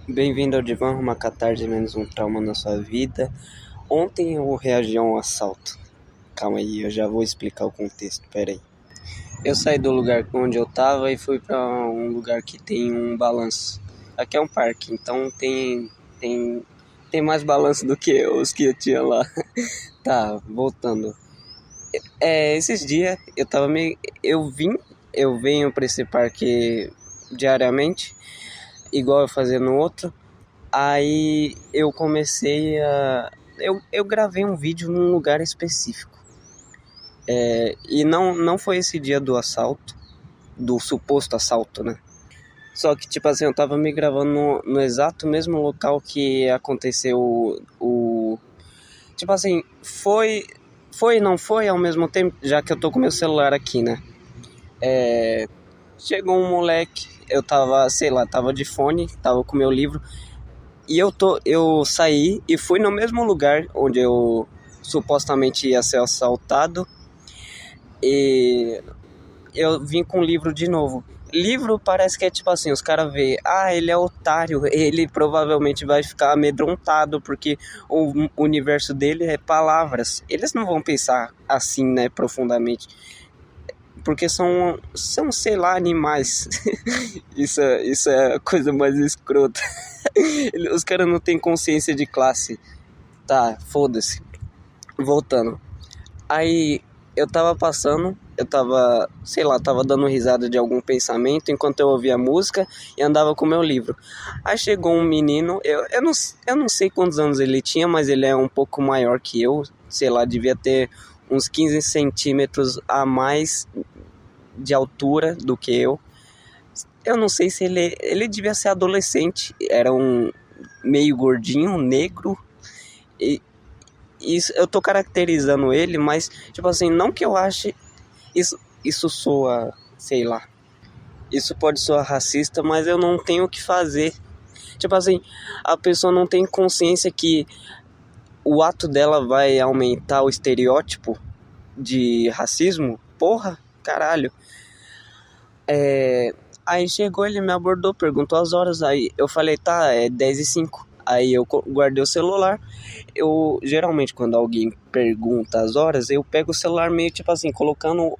Bem-vindo ao Divã, uma catarse menos um trauma na sua vida. Ontem eu reagi a um assalto. Calma aí, eu já vou explicar o contexto, pera aí. Eu saí do lugar onde eu tava e fui pra um lugar que tem um balanço. Aqui é um parque, então tem mais balanço do que os que eu tinha lá. Tá, voltando. Esses dias eu venho pra esse parque diariamente, igual eu fazia no outro. Aí eu comecei a. Eu gravei um vídeo num lugar específico. E não foi esse dia do assalto, do suposto assalto, né? Só que, tipo assim, eu tava me gravando no exato mesmo local que aconteceu o. Tipo assim, foi e não foi ao mesmo tempo, já que eu tô com meu celular aqui, né? Chegou um moleque, eu tava, sei lá, tava de fone, tava com meu livro. E eu saí e fui no mesmo lugar onde eu supostamente ia ser assaltado. E eu vim com o livro de novo. Livro parece que é tipo assim, os caras veem, ele é otário, ele provavelmente vai ficar amedrontado, porque o universo dele é palavras. Eles não vão pensar assim, né, profundamente. Porque são, sei lá, animais. Isso é a coisa mais escrota. Os caras não têm consciência de classe. Tá, foda-se. Voltando. Aí sei lá, tava dando risada de algum pensamento enquanto eu ouvia música e andava com meu livro. Aí chegou um menino, eu não sei quantos anos ele tinha, mas ele é um pouco maior que eu. Sei lá, devia ter uns 15 centímetros a mais de altura do que eu. Eu não sei se ele devia ser adolescente, era um meio gordinho, negro, e isso, eu tô caracterizando ele, mas, tipo assim, não que eu ache isso soa, sei lá, isso pode soar racista, mas eu não tenho o que fazer. Tipo assim, a pessoa não tem consciência que o ato dela vai aumentar o estereótipo de racismo. Porra, caralho. Aí chegou, ele me abordou, perguntou as horas, aí eu falei, tá, é 10h05. Aí eu guardei o celular. Eu, geralmente, quando alguém pergunta as horas, eu pego o celular meio tipo assim, colocando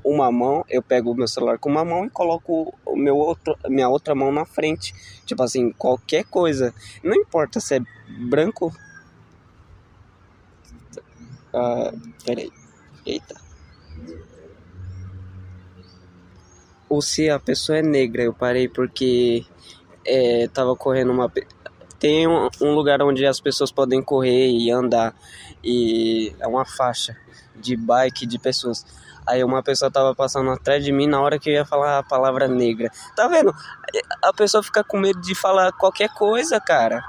uma mão, eu pego o meu celular com uma mão e coloco minha outra mão na frente. Tipo assim, qualquer coisa. Não importa se é branco. Peraí. Eita. Ou se a pessoa é negra, eu parei porque tava correndo tem um lugar onde as pessoas podem correr e andar, e é uma faixa de bike de pessoas. Aí uma pessoa tava passando atrás de mim na hora que eu ia falar a palavra negra. Tá vendo? A pessoa fica com medo de falar qualquer coisa, cara.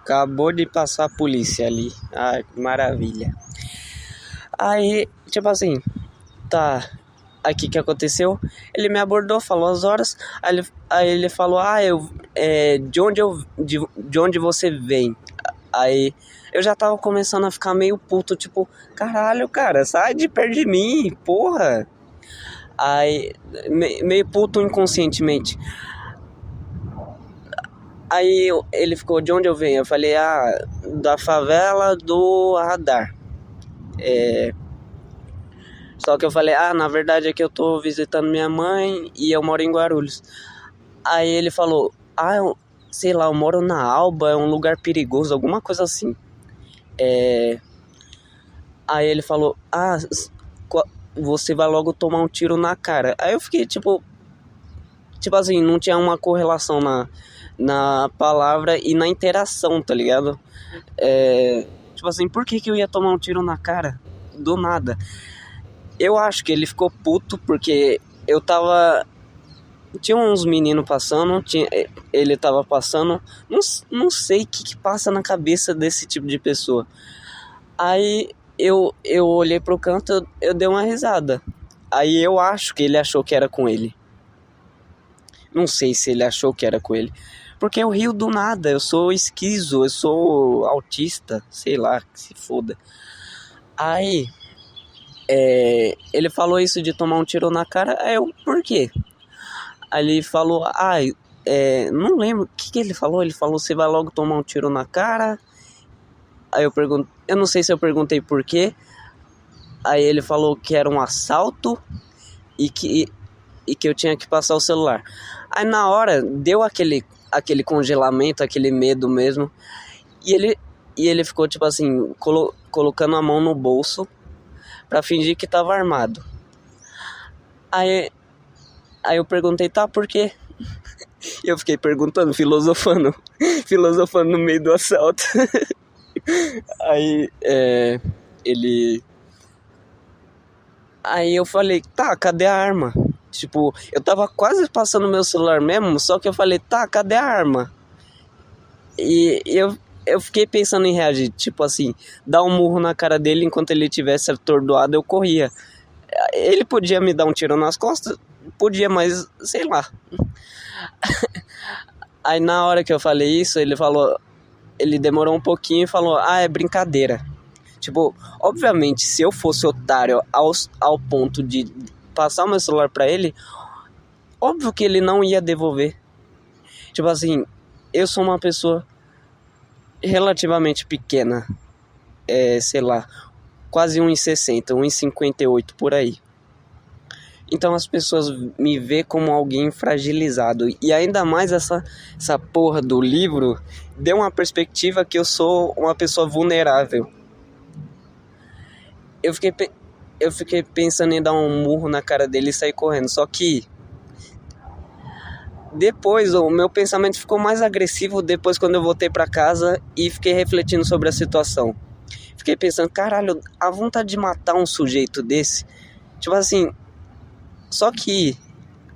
Acabou de passar a polícia ali. Ai, maravilha. Aí, tipo assim, tá. Aqui que aconteceu, ele me abordou, falou as horas, aí ele falou, de onde você vem? Aí eu já tava começando a ficar meio puto, tipo, caralho, cara, sai de perto de mim, porra. Aí, meio puto inconscientemente. Aí ele ficou, de onde eu venho? Eu falei, da favela do Radar. Só que eu falei, na verdade é que eu tô visitando minha mãe e eu moro em Guarulhos. Aí ele falou, sei lá, eu moro na Alba, é um lugar perigoso, alguma coisa assim. Aí ele falou, você vai logo tomar um tiro na cara. Aí eu fiquei tipo assim, não tinha uma correlação na palavra e na interação, tá ligado? Tipo assim, por que eu ia tomar um tiro na cara? Do nada. Eu acho que ele ficou puto porque eu tava... Tinha uns meninos passando, ele tava passando, não sei o que passa na cabeça desse tipo de pessoa. Aí eu olhei pro canto, eu dei uma risada. Aí eu acho que ele achou que era com ele. Não sei se ele achou que era com ele. Porque eu rio do nada, eu sou esquizo, eu sou autista, sei lá, que se foda. Aí ele falou isso de tomar um tiro na cara, aí eu, por quê? Aí ele falou, Não lembro o que ele falou. Ele falou, você vai logo tomar um tiro na cara. Aí eu não sei se eu perguntei por quê. Aí ele falou que era um assalto e que eu tinha que passar o celular. Aí na hora deu aquele congelamento, aquele medo mesmo. E ele ficou tipo assim, colocando a mão no bolso pra fingir que tava armado. Aí eu perguntei, tá, por quê? E eu fiquei perguntando, filosofando no meio do assalto. Aí Aí eu falei, tá, cadê a arma? Tipo, eu tava quase passando meu celular mesmo, só que eu falei, tá, cadê a arma? E eu fiquei pensando em reagir, tipo assim, dar um murro na cara dele enquanto ele tivesse atordoado, eu corria. Ele podia me dar um tiro nas costas? Podia, mas sei lá. Aí na hora que eu falei isso, ele demorou um pouquinho e falou, é brincadeira. Tipo, obviamente, se eu fosse otário ao ponto de passar o meu celular pra ele, óbvio que ele não ia devolver. Tipo assim, eu sou uma pessoa relativamente pequena, sei lá, quase 1,60, 1,58 por aí. Então as pessoas me veem como alguém fragilizado. E ainda mais essa porra do livro deu uma perspectiva que eu sou uma pessoa vulnerável. Eu fiquei pensando em dar um murro na cara dele e sair correndo. Só que depois o meu pensamento ficou mais agressivo depois quando eu voltei pra casa e fiquei refletindo sobre a situação. Fiquei pensando, caralho, a vontade de matar um sujeito desse, tipo assim, só que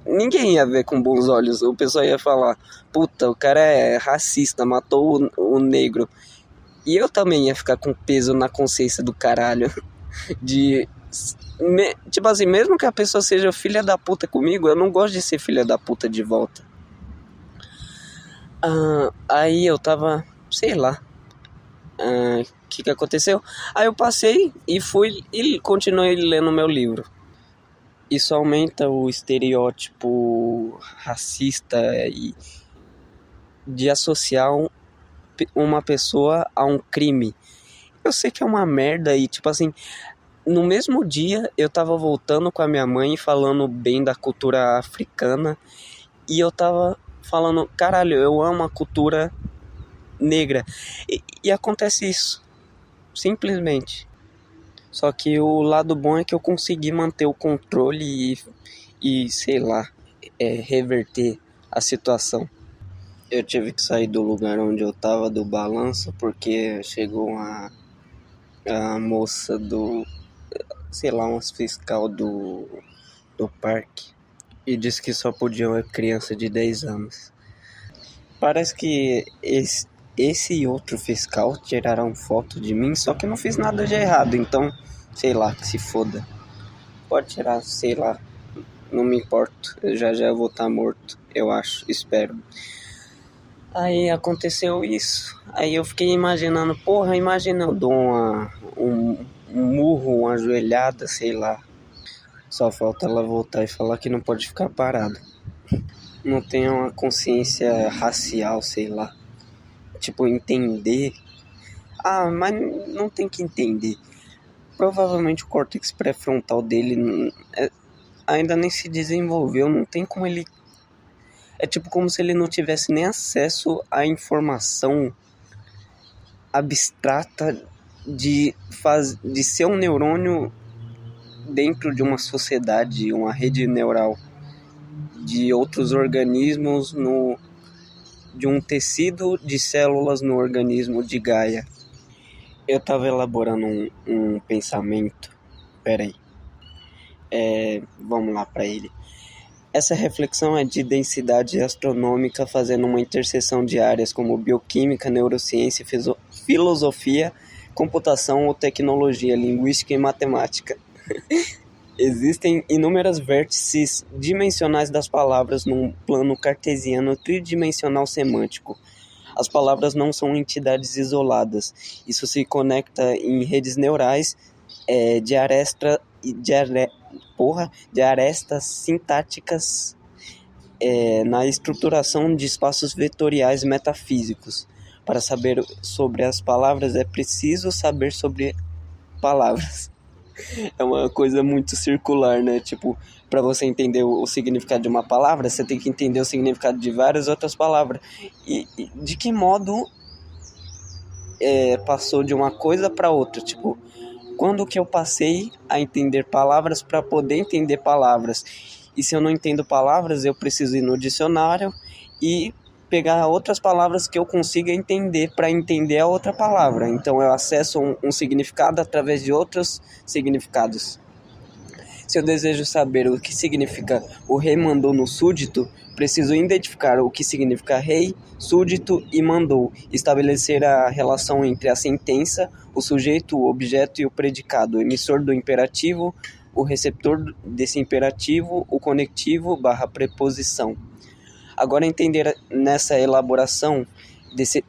ninguém ia ver com bons olhos. O pessoal ia falar, puta, o cara é racista, matou o negro. E eu também ia ficar com peso na consciência do caralho. Tipo assim, mesmo que a pessoa seja filha da puta comigo, eu não gosto de ser filha da puta de volta. Aí eu tava, sei lá, o que aconteceu? Aí eu passei e fui e continuei lendo meu livro. Isso aumenta o estereótipo racista e de associar uma pessoa a um crime. Eu sei que é uma merda e, tipo assim, no mesmo dia eu tava voltando com a minha mãe falando bem da cultura africana e eu tava falando, caralho, eu amo a cultura negra. E acontece isso, simplesmente. Só que o lado bom é que eu consegui manter o controle e sei lá, reverter a situação. Eu tive que sair do lugar onde eu tava, do balanço, porque chegou a moça sei lá, uma fiscal do parque e disse que só podia uma criança de 10 anos. Parece que esse e outro fiscal tiraram foto de mim, só que eu não fiz nada de errado, então, sei lá, que se foda. Pode tirar, sei lá, não me importo, eu já vou estar morto, eu acho, espero. Aí aconteceu isso, aí eu fiquei imaginando, imagina eu dou um murro, uma joelhada, sei lá. Só falta ela voltar e falar que não pode ficar parada. Não tem uma consciência racial, sei lá. Tipo, entender. Mas não tem que entender. Provavelmente o córtex pré-frontal dele ainda nem se desenvolveu. Não tem como ele... É tipo como se ele não tivesse nem acesso à informação abstrata de ser um neurônio dentro de uma sociedade, uma rede neural de outros organismos de um tecido de células no organismo de Gaia. Eu estava elaborando um pensamento. Peraí. Vamos lá para ele. Essa reflexão é de densidade astronômica, fazendo uma interseção de áreas como bioquímica, neurociência, filosofia, computação ou tecnologia, linguística e matemática. Existem inúmeras vértices dimensionais das palavras num plano cartesiano tridimensional semântico. As palavras não são entidades isoladas. Isso se conecta em redes neurais de arestas sintáticas na estruturação de espaços vetoriais metafísicos. Para saber sobre as palavras é preciso saber sobre palavras. É uma coisa muito circular, né? Tipo, para você entender o significado de uma palavra, você tem que entender o significado de várias outras palavras. E de que modo passou de uma coisa para outra? Tipo, quando que eu passei a entender palavras para poder entender palavras? E se eu não entendo palavras, eu preciso ir no dicionário e pegar outras palavras que eu consiga entender para entender a outra palavra. Então eu acesso um significado através de outros significados. Se eu desejo saber o que significa o rei mandou no súdito, preciso identificar o que significa rei, súdito e mandou, estabelecer a relação entre a sentença, o sujeito, o objeto e o predicado, o emissor do imperativo, o receptor desse imperativo, o conectivo / preposição. Agora entender nessa elaboração desse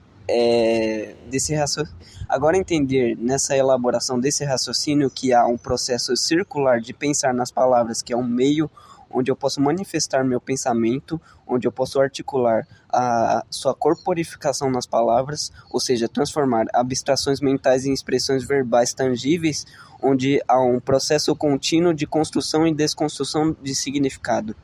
raciocínio que há um processo circular de pensar nas palavras, que é um meio onde eu posso manifestar meu pensamento, onde eu posso articular a sua corporificação nas palavras, ou seja, transformar abstrações mentais em expressões verbais tangíveis, onde há um processo contínuo de construção e desconstrução de significado.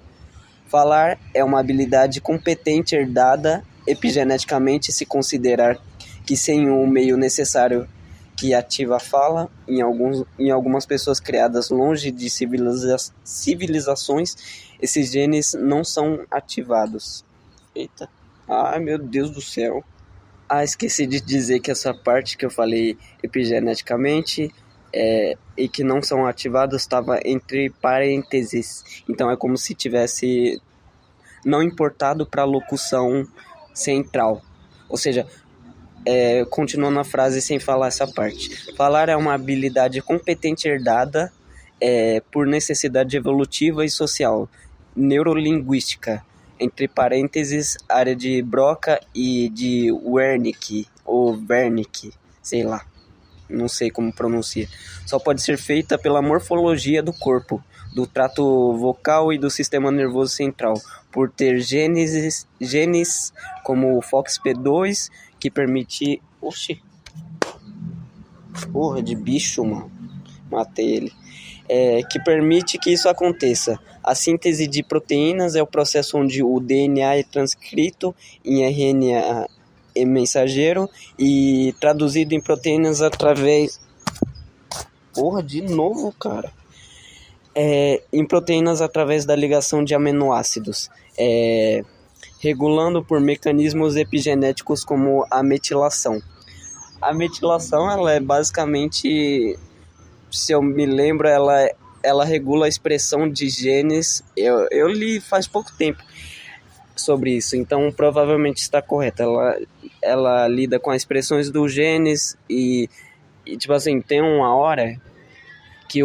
Falar é uma habilidade competente herdada epigeneticamente, se considerar que sem o meio necessário que ativa a fala, em algumas pessoas criadas longe de civilizações, esses genes não são ativados. Eita, ai meu Deus do céu. Esqueci de dizer que essa parte que eu falei epigeneticamente e que não são ativados estava entre parênteses. Então é como se tivesse não importado para a locução central. Ou seja, continuando a frase sem falar essa parte. Falar é uma habilidade competente herdada por necessidade evolutiva e social, neurolinguística, entre parênteses, área de Broca e de Wernicke, ou Wernicke, sei lá, não sei como pronuncia. Só pode ser feita pela morfologia do corpo, do trato vocal e do sistema nervoso central, por ter genes como o FOXP2, que permite... Oxi! Porra de bicho, mano. Matei ele. Que permite que isso aconteça. A síntese de proteínas é o processo onde o DNA é transcrito em RNA mensageiro e traduzido em proteínas através... Porra, de novo, cara. Em proteínas através da ligação de aminoácidos, regulando por mecanismos epigenéticos como a metilação. A metilação, ela é basicamente, se eu me lembro, ela regula a expressão de genes. Eu li faz pouco tempo sobre isso, então provavelmente está correto. Ela lida com as expressões dos genes e tipo assim, tem uma hora que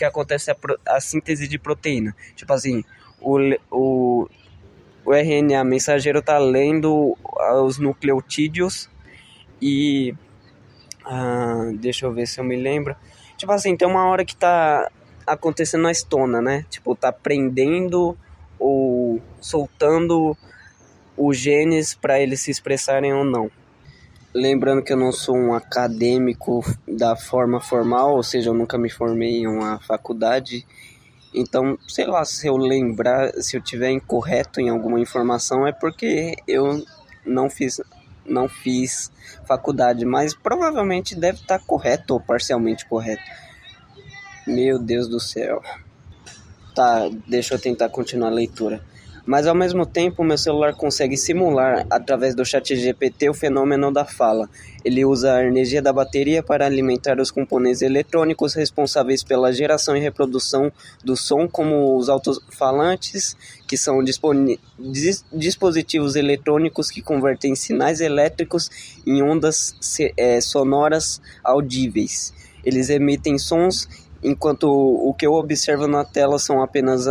acontece a síntese de proteína. Tipo assim, o RNA mensageiro está lendo os nucleotídeos e... deixa eu ver se eu me lembro. Tipo assim, tem uma hora que tá acontecendo a estona, né? Tipo, tá prendendo ou soltando os genes para eles se expressarem ou não. Lembrando que eu não sou um acadêmico da forma formal, ou seja, eu nunca me formei em uma faculdade. Então, sei lá, se eu tiver incorreto em alguma informação é porque eu não fiz faculdade, mas provavelmente deve estar correto ou parcialmente correto. Meu Deus do céu. Tá, deixa eu tentar continuar a leitura. Mas ao mesmo tempo, meu celular consegue simular, através do ChatGPT, o fenômeno da fala. Ele usa a energia da bateria para alimentar os componentes eletrônicos responsáveis pela geração e reprodução do som, como os alto-falantes, que são dispositivos eletrônicos que convertem sinais elétricos em ondas sonoras audíveis. Eles emitem sons, enquanto o que eu observo na tela são apenas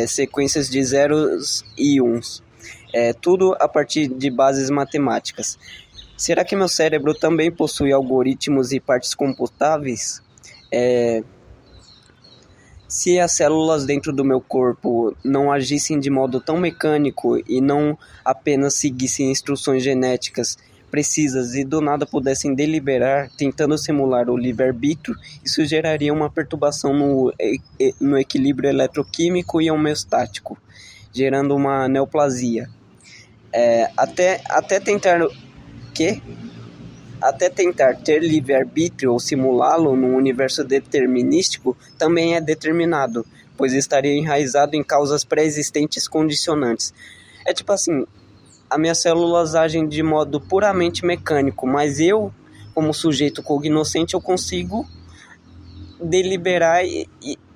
sequências de zeros e uns. Tudo a partir de bases matemáticas. Será que meu cérebro também possui algoritmos e partes computáveis? Se as células dentro do meu corpo não agissem de modo tão mecânico e não apenas seguissem instruções genéticas precisas e do nada pudessem deliberar, tentando simular o livre-arbítrio, isso geraria uma perturbação no equilíbrio eletroquímico e homeostático, gerando uma neoplasia. Até tentar ter livre-arbítrio ou simulá-lo num universo determinístico também é determinado, pois estaria enraizado em causas pré-existentes condicionantes. É tipo assim, as minhas células agem de modo puramente mecânico, mas eu, como sujeito cognoscente, eu consigo deliberar e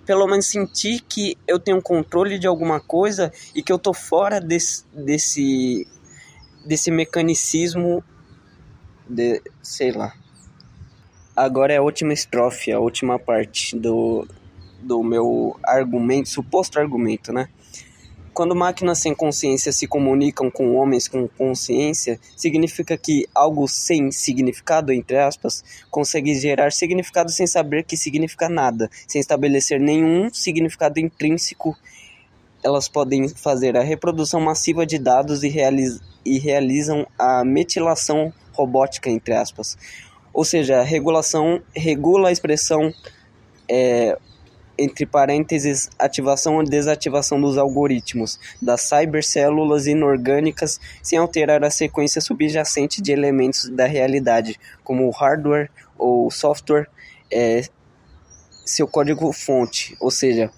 pelo menos sentir que eu tenho controle de alguma coisa e que eu tô fora desse mecanicismo sei lá. Agora é a última estrofe, a última parte do meu argumento, suposto argumento, né? Quando máquinas sem consciência se comunicam com homens com consciência, significa que algo sem significado, entre aspas, consegue gerar significado sem saber que significa nada, sem estabelecer nenhum significado intrínseco. Elas podem fazer a reprodução massiva de dados e realizam a metilação robótica, entre aspas. Ou seja, regula a expressão entre parênteses, ativação ou desativação dos algoritmos das cybercélulas inorgânicas sem alterar a sequência subjacente de elementos da realidade, como o hardware ou software, seu código-fonte, ou seja,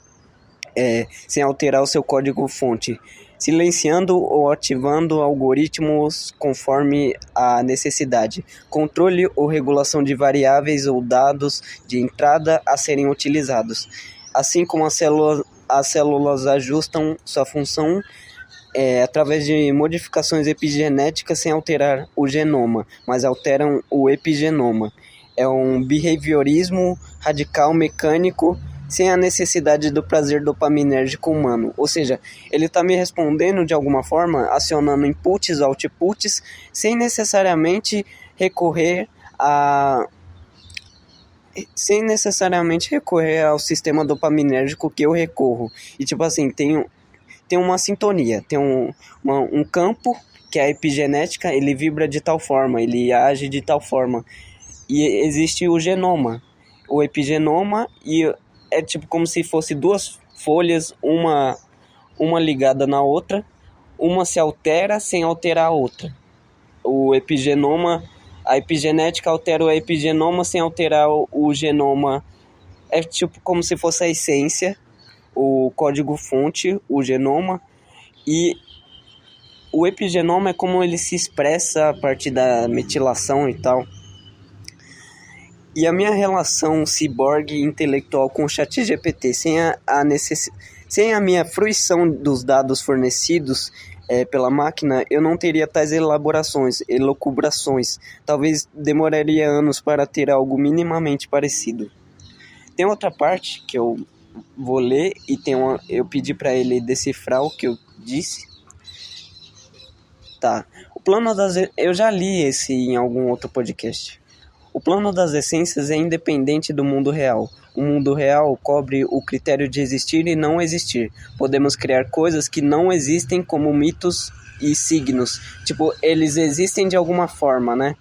sem alterar o seu código-fonte, silenciando ou ativando algoritmos conforme a necessidade, controle ou regulação de variáveis ou dados de entrada a serem utilizados, assim como as células ajustam sua função através de modificações epigenéticas sem alterar o genoma, mas alteram o epigenoma. É um behaviorismo radical mecânico sem a necessidade do prazer dopaminérgico humano. Ou seja, ele está me respondendo de alguma forma, acionando inputs, outputs, sem necessariamente recorrer ao sistema dopaminérgico que eu recorro. E tipo assim, tem uma sintonia, tem um campo que é a epigenética, ele vibra de tal forma, ele age de tal forma. E existe o genoma, o epigenoma, e é tipo como se fosse duas folhas, uma ligada na outra, uma se altera sem alterar a outra. O epigenoma, a epigenética altera o epigenoma sem alterar o genoma. É tipo como se fosse a essência, o código-fonte, o genoma, e o epigenoma é como ele se expressa a partir da metilação e tal. E a minha relação ciborgue intelectual com o ChatGPT, sem a minha fruição dos dados fornecidos pela máquina, eu não teria tais elucubrações. Talvez demoraria anos para ter algo minimamente parecido. Tem outra parte que eu vou ler e eu pedi para ele decifrar o que eu disse. Tá. Eu já li esse em algum outro podcast. O plano das essências é independente do mundo real. O mundo real cobre o critério de existir e não existir. Podemos criar coisas que não existem, como mitos e signos. Tipo, eles existem de alguma forma, né?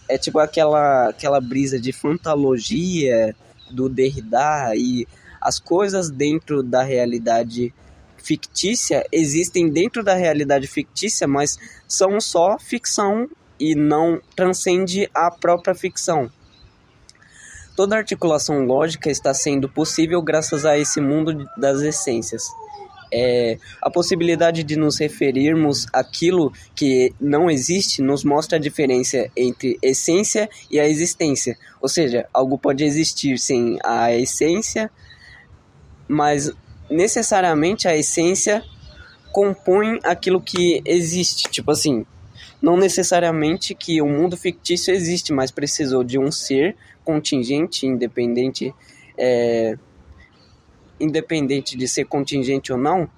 É tipo aquela brisa de fantalogia do Derrida, e as coisas dentro da realidade fictícia existem dentro da realidade fictícia, mas são só ficção e não transcende a própria ficção. Toda articulação lógica está sendo possível graças a esse mundo das essências. A possibilidade de nos referirmos àquilo que não existe nos mostra a diferença entre essência e a existência. Ou seja, algo pode existir sem a essência, mas necessariamente a essência compõe aquilo que existe. Tipo assim, não necessariamente que o mundo fictício existe, mas precisou de um ser contingente, independente de ser contingente ou não,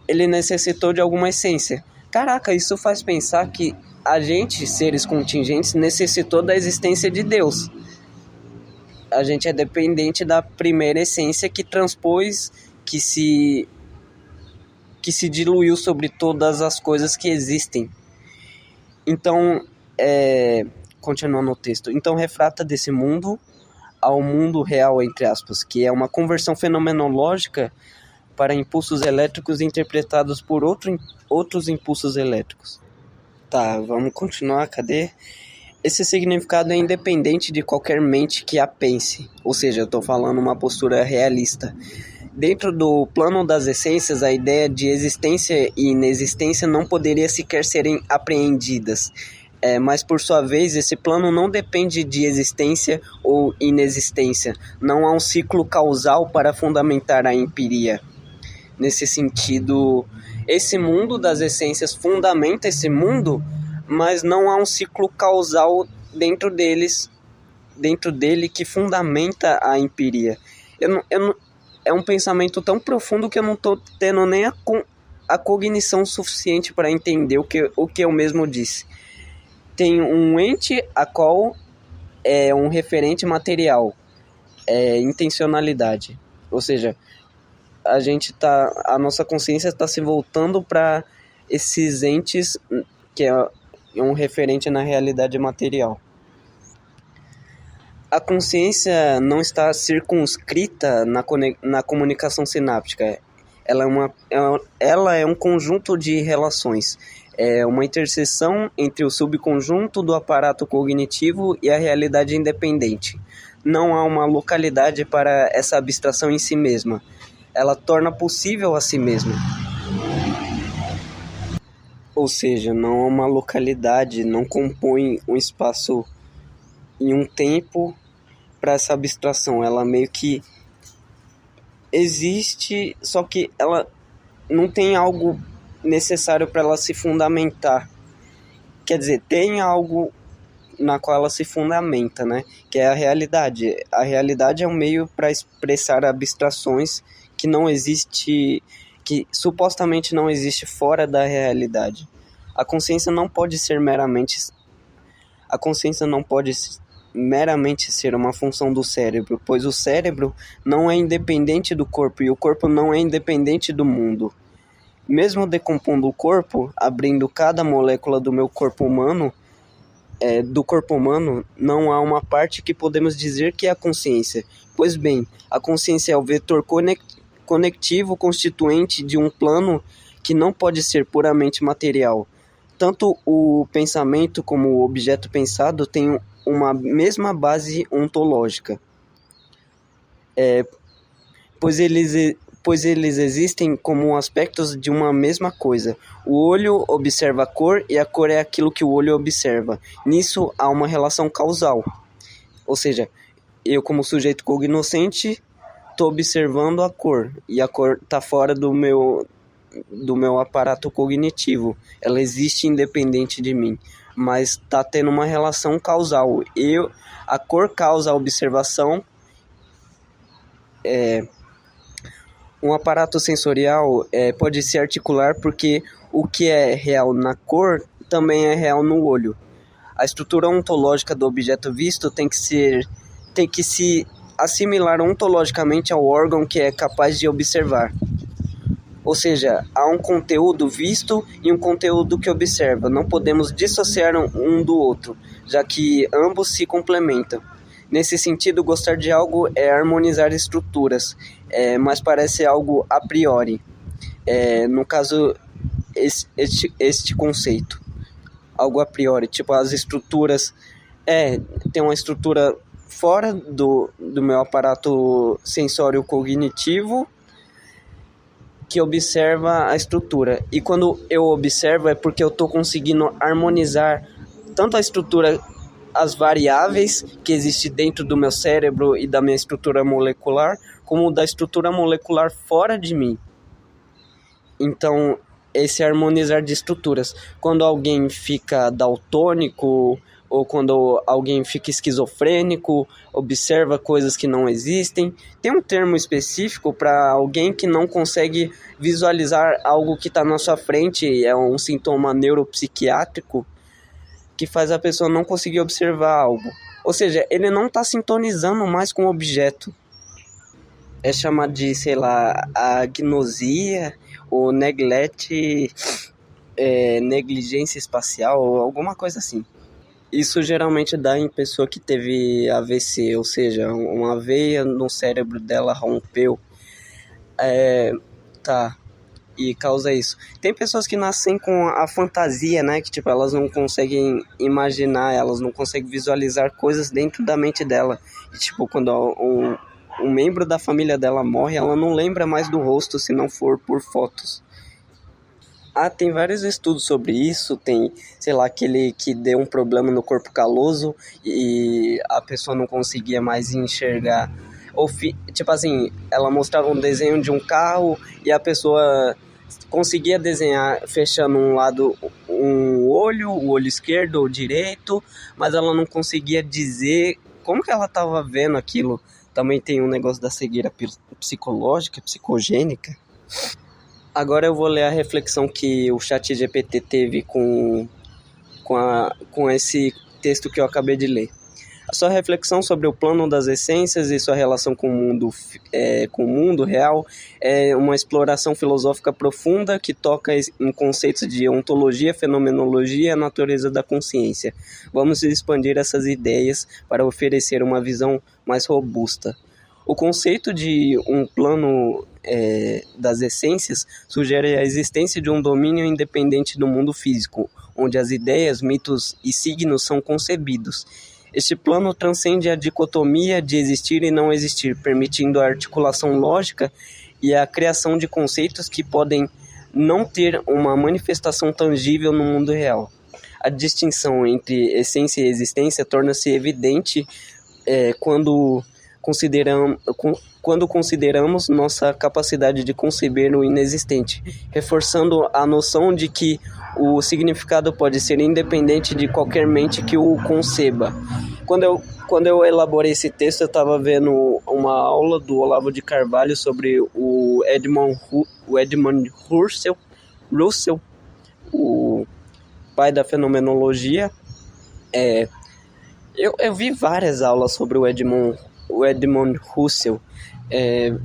ele necessitou de alguma essência. Caraca, isso faz pensar que a gente, seres contingentes, necessitou da existência de Deus. A gente é dependente da primeira essência que transpôs, que se diluiu sobre todas as coisas que existem. Então, continuando o texto, então refrata desse mundo ao mundo real, entre aspas, que é uma conversão fenomenológica para impulsos elétricos interpretados por outros impulsos elétricos. Tá, vamos continuar, cadê? Esse significado é independente de qualquer mente que a pense, ou seja, eu estou falando uma postura realista. Dentro do plano das essências, a ideia de existência e inexistência não poderia sequer serem apreendidas. Mas, por sua vez, esse plano não depende de existência ou inexistência. Não há um ciclo causal para fundamentar a empiria. Nesse sentido, esse mundo das essências fundamenta esse mundo, mas não há um ciclo causal dentro dele que fundamenta a empiria. É um pensamento tão profundo que eu não estou tendo nem a cognição suficiente para entender o que eu mesmo disse. Tem um ente a qual é um referente material, intencionalidade. Ou seja, a nossa consciência está se voltando para esses entes que é um referente na realidade material. A consciência não está circunscrita na comunicação sináptica. Ela é um conjunto de relações. É uma interseção entre o subconjunto do aparato cognitivo e a realidade independente. Não há uma localidade para essa abstração em si mesma. Ela torna possível a si mesma. Ou seja, não há uma localidade, não compõe um espaço e um tempo para essa abstração. Ela meio que existe, só que ela não tem algo necessário para ela se fundamentar. Quer dizer, tem algo na qual ela se fundamenta, né? Que é a realidade. A realidade é um meio para expressar abstrações que não existe, que supostamente não existe fora da realidade. A consciência não pode meramente ser uma função do cérebro, pois o cérebro não é independente do corpo e o corpo não é independente do mundo. Mesmo decompondo o corpo, abrindo cada molécula do meu corpo humano, não há uma parte que podemos dizer que é a consciência. Pois bem, a consciência é o vetor conectivo constituinte de um plano que não pode ser puramente material. Tanto o pensamento como o objeto pensado têm uma mesma base ontológica, pois eles existem como aspectos de uma mesma coisa. O olho observa a cor e a cor é aquilo que o olho observa. Nisso há uma relação causal. Ou seja, eu como sujeito cognoscente estou observando a cor e a cor está fora do meu aparato cognitivo. Ela existe independente de mim, mas está tendo uma relação causal. A cor causa a observação. Um aparato sensorial pode se articular porque o que é real na cor também é real no olho. A estrutura ontológica do objeto visto tem que se assimilar ontologicamente ao órgão que é capaz de observar. Ou seja, há um conteúdo visto e um conteúdo que observa. Não podemos dissociar um do outro, já que ambos se complementam. Nesse sentido, gostar de algo é harmonizar estruturas, mas parece algo a priori. No caso, este conceito. Algo a priori, tipo as estruturas. Tem uma estrutura fora do meu aparato sensório cognitivo que observa a estrutura. E quando eu observo é porque eu estou conseguindo harmonizar tanto a estrutura, as variáveis que existem dentro do meu cérebro e da minha estrutura molecular, como da estrutura molecular fora de mim. Então, esse harmonizar de estruturas. Quando alguém fica daltônico ou quando alguém fica esquizofrênico, observa coisas que não existem. Tem um termo específico para alguém que não consegue visualizar algo que está na sua frente, é um sintoma neuropsiquiátrico que faz a pessoa não conseguir observar algo. Ou seja, ele não está sintonizando mais com o objeto. É chamado de, sei lá, agnosia ou negligência espacial ou alguma coisa assim. Isso geralmente dá em pessoa que teve AVC, ou seja, uma veia no cérebro dela rompeu. Tá, e causa isso. Tem pessoas que nascem com a fantasia, né? Que tipo, elas não conseguem imaginar, elas não conseguem visualizar coisas dentro da mente dela. E tipo, quando um membro da família dela morre, ela não lembra mais do rosto se não for por fotos. Tem vários estudos sobre isso. Tem, sei lá, aquele que deu um problema no corpo caloso e a pessoa não conseguia mais enxergar. Tipo assim, ela mostrava um desenho de um carro e a pessoa conseguia desenhar fechando um lado o olho esquerdo ou direito, mas ela não conseguia dizer como que ela estava vendo aquilo. Também tem um negócio da cegueira psicológica, psicogênica. Agora eu vou ler a reflexão que o ChatGPT teve com esse texto que eu acabei de ler. A sua reflexão sobre o plano das essências e sua relação com o mundo real é uma exploração filosófica profunda que toca em conceitos de ontologia, fenomenologia e a natureza da consciência. Vamos expandir essas ideias para oferecer uma visão mais robusta. O conceito de um plano das essências sugere a existência de um domínio independente do mundo físico, onde as ideias, mitos e signos são concebidos. Este plano transcende a dicotomia de existir e não existir, permitindo a articulação lógica e a criação de conceitos que podem não ter uma manifestação tangível no mundo real. A distinção entre essência e existência torna-se evidente quando consideramos nossa capacidade de conceber o inexistente, reforçando a noção de que o significado pode ser independente de qualquer mente que o conceba. Quando eu elaborei esse texto, eu estava vendo uma aula do Olavo de Carvalho sobre o Edmund Husserl, o pai da fenomenologia. Eu vi várias aulas sobre o Edmund Husserl,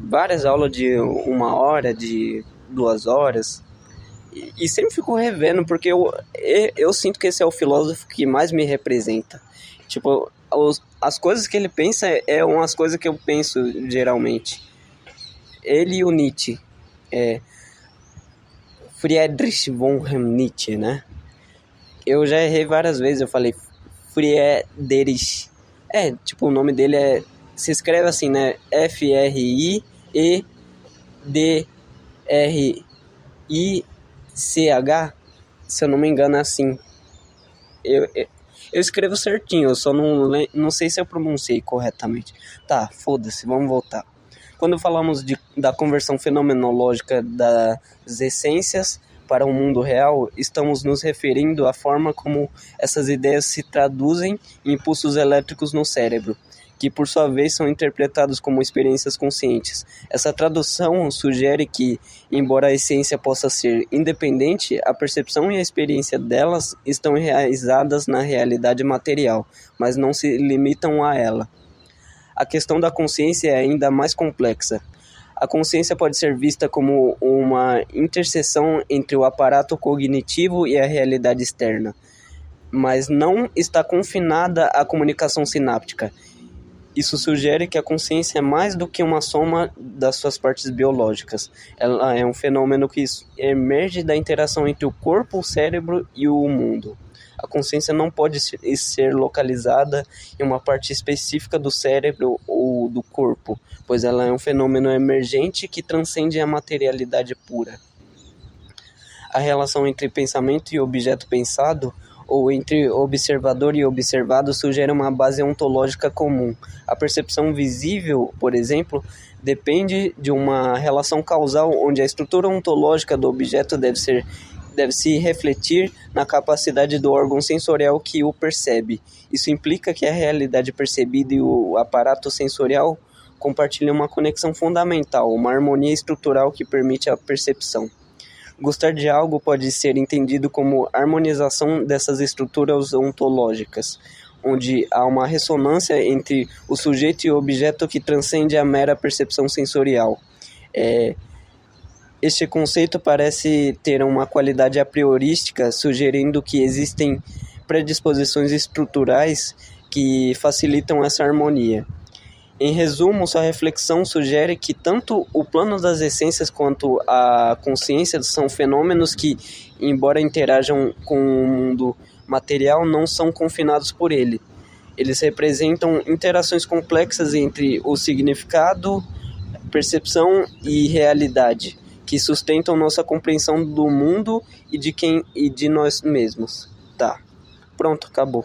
várias aulas de 1 hora, de 2 horas, e sempre fico revendo, porque eu sinto que esse é o filósofo que mais me representa. Tipo, as coisas que ele pensa umas coisas que eu penso geralmente. Ele e o Nietzsche, Friedrich von Nietzsche, né? Eu já errei várias vezes, eu falei Friedrich. Tipo, o nome dele se escreve assim, né? Friedrich, se eu não me engano é assim. Eu escrevo certinho, eu só não sei se eu pronunciei corretamente. Tá, foda-se, vamos voltar. Quando falamos da conversão fenomenológica das essências para o mundo real, estamos nos referindo à forma como essas ideias se traduzem em impulsos elétricos no cérebro, que por sua vez são interpretados como experiências conscientes. Essa tradução sugere que, embora a essência possa ser independente, a percepção e a experiência delas estão enraizadas na realidade material, mas não se limitam a ela. A questão da consciência é ainda mais complexa. A consciência pode ser vista como uma interseção entre o aparato cognitivo e a realidade externa, mas não está confinada à comunicação sináptica. Isso sugere que a consciência é mais do que uma soma das suas partes biológicas. Ela é um fenômeno que emerge da interação entre o corpo, o cérebro e o mundo. A consciência não pode ser localizada em uma parte específica do cérebro ou do corpo, pois ela é um fenômeno emergente que transcende a materialidade pura. A relação entre pensamento e objeto pensado, ou entre observador e observado, sugere uma base ontológica comum. A percepção visível, por exemplo, depende de uma relação causal onde a estrutura ontológica do objeto deve se refletir na capacidade do órgão sensorial que o percebe. Isso implica que a realidade percebida e o aparato sensorial compartilham uma conexão fundamental, uma harmonia estrutural que permite a percepção. Gostar de algo pode ser entendido como harmonização dessas estruturas ontológicas. onde há uma ressonância entre o sujeito e o objeto que transcende a mera percepção sensorial. Este conceito parece ter uma qualidade a priorística, sugerindo que existem predisposições estruturais que facilitam essa harmonia. Em resumo, sua reflexão sugere que tanto o plano das essências quanto a consciência são fenômenos que, embora interajam com o mundo material, não são confinados por ele. Eles representam interações complexas entre o significado, percepção e realidade, que sustentam nossa compreensão do mundo e de nós mesmos. Tá, pronto, acabou.